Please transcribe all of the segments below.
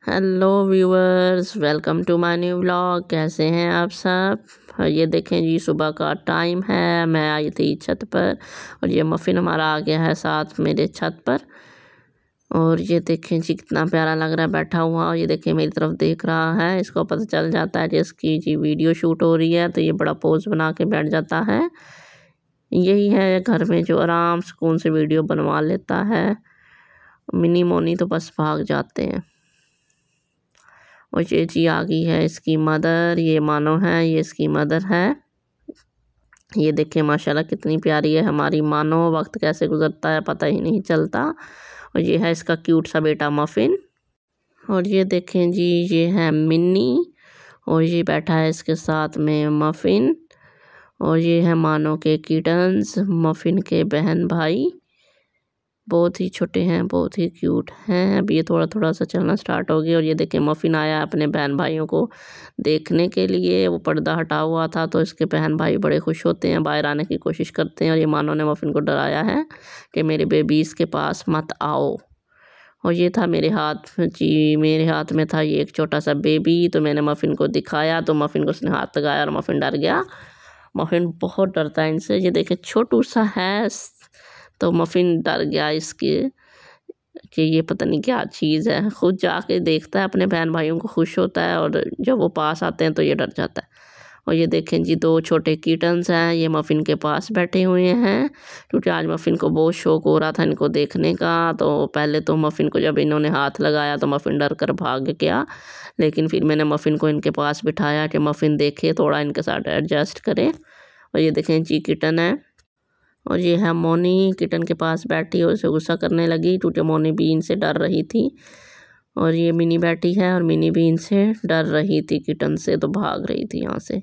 Hello viewers, welcome to my new vlog. कैसे हैं आप सब। ये देखें जी, सुबह का टाइम है। मैं आई थी छत पर और ये मफ़िन हमारा आ गया है साथ मेरे छत पर। और ये देखें जी, कितना प्यारा लग रहा है बैठा हुआ। और ये देखें मेरी तरफ देख रहा है। इसको पता चल जाता है कि इसकी जी वीडियो शूट हो रही है, तो ये बड़ा पोज बना के बैठ जाता है। यही है घर में जो आराम सुकून से वीडियो बनवा लेता है। मिनी मोनी तो बस भाग जाते हैं। और ये जी आ गई है इसकी मदर। ये मानो है, ये इसकी मदर है। ये देखें माशाल्लाह कितनी प्यारी है हमारी मानो। वक्त कैसे गुजरता है पता ही नहीं चलता। और ये है इसका क्यूट सा बेटा मफ़िन। और ये देखें जी, ये है मिन्नी। और ये बैठा है इसके साथ में मफ़िन। और ये है मानो के किटन्स, मफ़िन के बहन भाई। बहुत ही छोटे हैं, बहुत ही क्यूट हैं। अब ये थोड़ा थोड़ा सा चलना स्टार्ट हो गया। और ये देखें मफ़िन आया अपने बहन भाइयों को देखने के लिए। वो पर्दा हटा हुआ था तो इसके बहन भाई बड़े खुश होते हैं, बाहर आने की कोशिश करते हैं। और ये मानो ने मफ़िन को डराया है कि मेरे बेबीज़ के पास मत आओ। और ये था मेरे हाथ में जी, मेरे हाथ में था ये एक छोटा सा बेबी। तो मैंने मफ़िन को दिखाया तो मफ़िन को उसने हाथ लगाया और मफ़िन डर गया। मफ़िन बहुत डरता है इनसे। ये देखें छोटू सा है तो मफ़िन डर गया इसके कि ये पता नहीं क्या चीज़ है। खुद जाके देखता है, अपने बहन भाइयों को खुश होता है, और जब वो पास आते हैं तो ये डर जाता है। और ये देखें जी, दो छोटे किटन्स हैं, ये मफ़िन के पास बैठे हुए हैं क्योंकि आज मफ़िन को बहुत शौक हो रहा था इनको देखने का। तो पहले तो मफ़िन को जब इन्होंने हाथ लगाया तो मफ़िन डर कर भाग गया, लेकिन फिर मैंने मफ़िन को इनके पास बिठाया कि मफ़िन देखे, थोड़ा इनके साथ एडजस्ट करे। और ये देखें जी किटन है। और ये है मोनी, किटन के पास बैठी और उसे गुस्सा करने लगी क्योंकि मोनी भी इनसे डर रही थी। और ये मिनी बैठी है और मिनी भी इनसे डर रही थी, किटन से, तो भाग रही थी यहाँ से।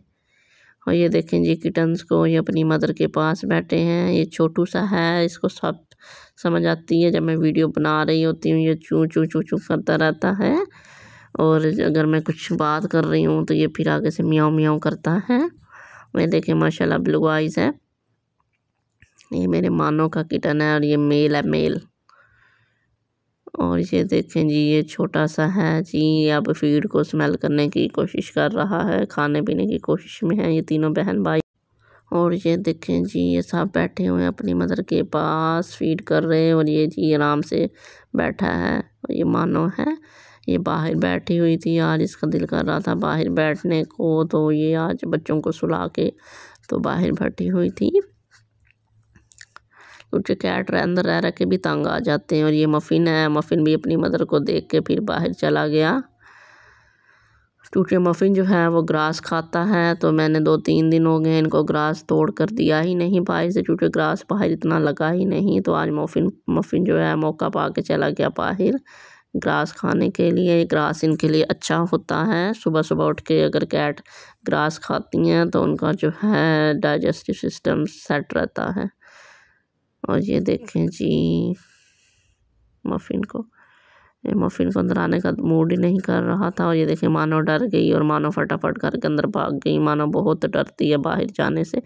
और ये देखें जी किटन्स को, ये अपनी मदर के पास बैठे हैं। ये छोटू सा है, इसको सब समझ आती है। जब मैं वीडियो बना रही होती हूँ ये चू चू चू चू करता रहता है। और अगर मैं कुछ बात कर रही हूँ तो ये फिर आगे से म्याऊं म्याऊं करता है। और ये देखें माशाल्लाह ब्लू आइज़ है। ये मेरे मानो का किटन है और ये मेल है, मेल। और ये देखें जी, ये छोटा सा है जी, अब फीड को स्मेल करने की कोशिश कर रहा है, खाने पीने की कोशिश में है ये तीनों बहन भाई। और ये देखें जी, ये सब बैठे हुए हैं अपनी मदर के पास, फीड कर रहे हैं। और ये जी आराम से बैठा है। और ये मानो है, ये बाहर बैठी हुई थी। आज इसका दिल कर रहा था बाहर बैठने को, तो ये आज बच्चों को सुला के तो बाहर बैठी हुई थी क्योंकि कैट अंदर रह के भी तंग आ जाते हैं। और ये मफ़िन है, मफ़िन भी अपनी मदर को देख के फिर बाहर चला गया क्योंकि मफ़िन जो है वो ग्रास खाता है। तो मैंने 2-3 दिन हो गए इनको ग्रास तोड़ कर दिया ही नहीं बाहर से, क्योंकि ग्रास बाहर इतना लगा ही नहीं। तो आज मफ़िन जो है मौका पा के चला गया बाहर ग्रास खाने के लिए। ग्रास इनके लिए अच्छा होता है। सुबह सुबह उठ के अगर कैट ग्रास खाती हैं तो उनका जो है डाइजेस्टिव सिस्टम सेट रहता है। और ये देखें जी मफ़िन को, ये मफ़िन को अंदर आने का मूड ही नहीं कर रहा था। और ये देखें मानो डर गई और मानो फटाफट घर के अंदर भाग गई। मानो बहुत डरती है बाहर जाने से,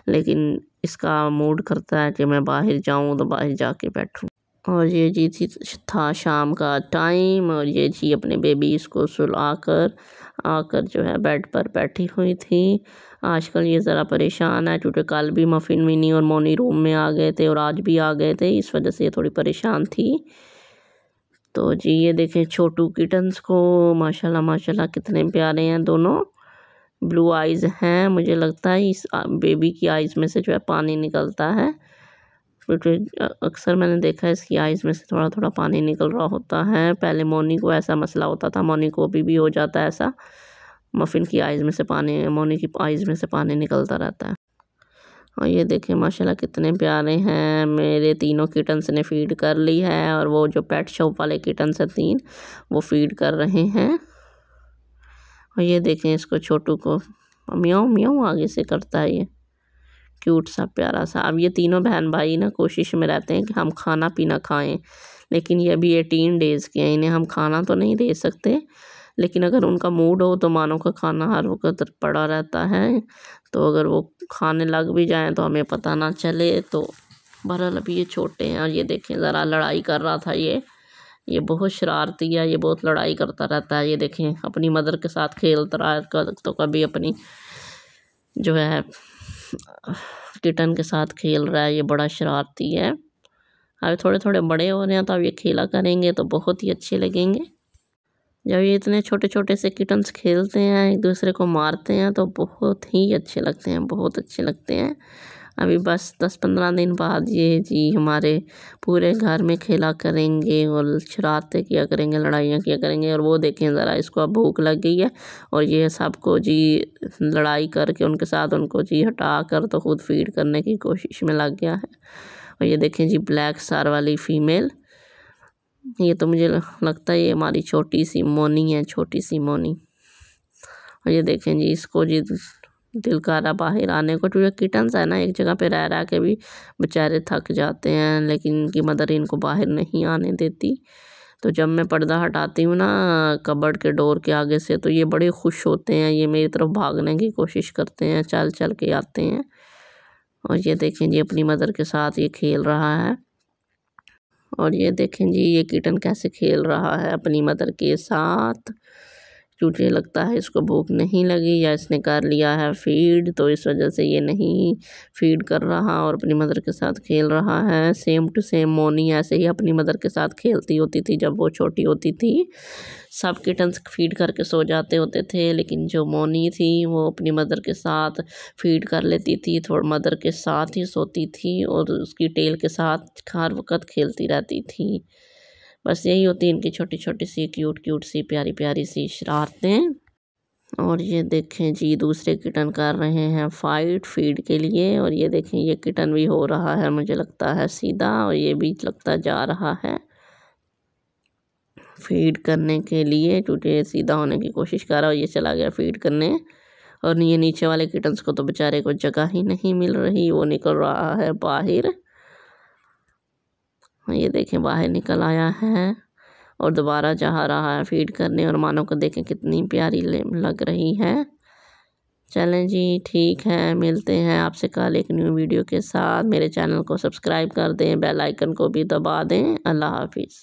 लेकिन इसका मूड करता है कि मैं बाहर जाऊं तो बाहर जाके बैठूं। और ये जी था शाम का टाइम। और ये जी अपने बेबी इसको सुलाकर आकर जो है बेड पर बैठी हुई थी। आजकल ये ज़रा परेशान है क्योंकि कल भी मफ़िन, मिनी और मोनी रूम में आ गए थे और आज भी आ गए थे, इस वजह से ये थोड़ी परेशान थी। तो जी ये देखें छोटू किटन्स को, माशाल्लाह माशाल्लाह कितने प्यारे हैं दोनों। ब्लू आइज़ हैं। मुझे लगता है इस बेबी की आइज़ में से जो है पानी निकलता है, क्योंकि अक्सर मैंने देखा है इसकी आइज़ में से थोड़ा थोड़ा पानी निकल रहा होता है। पहले मोनी को ऐसा मसला होता था, मोनी को अभी भी हो जाता है ऐसा। मफ़िन की आइज़ में से पानी, मोनी की आइज़ में से पानी निकलता रहता है। और ये देखें माशाल्लाह कितने प्यारे हैं। मेरे तीनों किटन्स ने फीड कर ली है और वो जो पेट शॉप वाले किटन्स हैं 3, वो फीड कर रहे हैं। और ये देखें इसको छोटू को म्याऊं म्याऊं आगे से करता है, ये क्यूट सा प्यारा सा। अब ये तीनों बहन भाई ना कोशिश में रहते हैं कि हम खाना पीना खाएं, लेकिन ये अभी 18 डेज़ के हैं, इन्हें हम खाना तो नहीं दे सकते। लेकिन अगर उनका मूड हो तो मानो का खाना हर वक्त पड़ा रहता है, तो अगर वो खाने लग भी जाएं तो हमें पता ना चले। तो बहरहाल अभी ये छोटे हैं। और ये देखें ज़रा लड़ाई कर रहा था ये ये बहुत शरारती है, ये बहुत लड़ाई करता रहता है। ये देखें अपनी मदर के साथ खेलता रहा है, तो कभी अपनी जो है किटन के साथ खेल रहा है। ये बड़ा शरारती है। अब थोड़े थोड़े बड़े हो रहे हैं तो अब ये खेला करेंगे तो बहुत ही अच्छे लगेंगे। जब ये इतने छोटे छोटे से किटन्स खेलते हैं, एक दूसरे को मारते हैं, तो बहुत ही अच्छे लगते हैं, बहुत अच्छे लगते हैं। अभी बस 10-15 दिन बाद ये जी हमारे पूरे घर में खेला करेंगे और शरारतें किया करेंगे, लड़ाइयाँ किया करेंगे। और वो देखें ज़रा, इसको अब भूख लग गई है और ये सबको जी लड़ाई करके उनके साथ उनको जी हटा कर तो खुद फीड करने की कोशिश में लग गया है। और ये देखें जी ब्लैक स्टार वाली फ़ीमेल, ये तो मुझे लगता है ये हमारी छोटी सी मोनी है, छोटी सी मोनी। और ये देखें जी इसको जी दिल कर रहा बाहर आने को, क्योंकि किटन्स है ना एक जगह पे रह रह के भी बेचारे थक जाते हैं, लेकिन इनकी मदर इनको बाहर नहीं आने देती। तो जब मैं पर्दा हटाती हूँ ना कबर्ड के डोर के आगे से, तो ये बड़े खुश होते हैं, ये मेरी तरफ भागने की कोशिश करते हैं, चल चल के आते हैं। और ये देखें जी अपनी मदर के साथ ये खेल रहा है। और ये देखें जी ये किटन कैसे खेल रहा है अपनी मदर के साथ। मुझे लगता है इसको भूख नहीं लगी या इसने कर लिया है फीड, तो इस वजह से ये नहीं फीड कर रहा और अपनी मदर के साथ खेल रहा है। सेम टू सेम मोनी ऐसे ही अपनी मदर के साथ खेलती होती थी जब वो छोटी होती थी। सब किटन्स फीड करके सो जाते होते थे, लेकिन जो मोनी थी वो अपनी मदर के साथ फीड कर लेती थी, थोड़ा मदर के साथ ही सोती थी और उसकी टेल के साथ हर वक्त खेलती रहती थी। बस यही होती इनकी छोटी छोटी सी क्यूट क्यूट सी प्यारी प्यारी सी शरारतें। और ये देखें जी दूसरे किटन कर रहे हैं फाइट फीड के लिए। और ये देखें ये किटन भी हो रहा है मुझे लगता है सीधा, और ये भी लगता जा रहा है फीड करने के लिए, क्योंकि सीधा होने की कोशिश कर रहा है। ये चला गया फीड करने। और ये नीचे वाले किटन्स को तो बेचारे को जगह ही नहीं मिल रही, वो निकल रहा है बाहर। ये देखें बाहर निकल आया है और दोबारा जा रहा है फीड करने। और मानो को देखें कितनी प्यारी लग रही है। चलें जी ठीक है, मिलते हैं आपसे कल एक न्यू वीडियो के साथ। मेरे चैनल को सब्सक्राइब कर दें, बेल आइकन को भी दबा दें। अल्लाह हाफिज़।